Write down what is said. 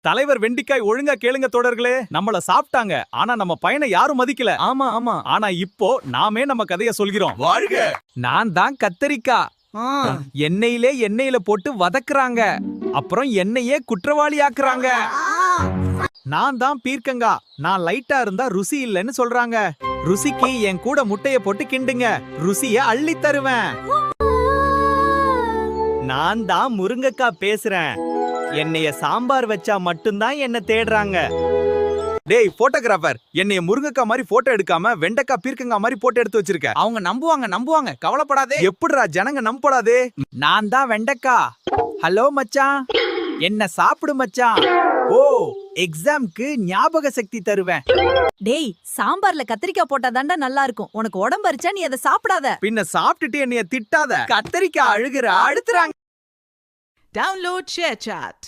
தலைவர் வெண்டிக்காய் ஒழுங்கா கேளுங்க தோழர்களே. நம்மள சாப்பிட்டாங்க. ஆனா நம்ம பையனை யாரும் மதிக்கல. ஆமா ஆமா. ஆனா இப்போ நாமே நம்ம கதைய சொல்கிறோம். வாழ்க. நான் தான் கத்தரிக்காய். எண்ணெயில போட்டு வதக்குறாங்க. அப்புறம் எண்ணெயே குற்றவாளி ஆக்குறாங்க. நான் தான் பீர்க்கங்கா. நான் லைட்டா இருந்தா ருசி இல்லைன்னு சொல்றாங்க. ருசிக்கு என் கூட முட்டைய போட்டு கிண்டுங்க. ருசிய அள்ளி தருவேன். நான் தான் முருங்கக்காய் பேசுறேன். என்னைய சாம்பார் வச்சா மட்டும்தான் என்ன தேடுறாங்க. டேய் போட்டோகிராஃபர், என்னைய முருங்கக்காய் மாதிரி போட்டோ எடுக்காம வெண்டைக்காய் பீர்க்கங்காய் மாதிரி போட்டோ எடுத்து வச்சிருக்க. அவங்க நம்புவாங்க கவலைப்படாதே. எப்படிடா ஜனங்க நம்பப்படாதே? நான் தான் வெண்டைக்காய். ஹலோ மச்சான், என்ன சாப்பிடு மச்சான். ஓ, எக்ஸாம்க்கு ஞாபக சக்தி தருவேன். டேய், சாம்பார்ல கத்திரிக்காய் போட்டா தாண்டா நல்லா இருக்கும். உனக்கு உடம்பு அரிச்சா நீ அதை சாப்பிடாத. பின்ன சாப்பிட்டுட்டு என்னைய திட்டாத. கத்தரிக்காய் அழுகுற அழுத்துறாங்க. Download ShareChat.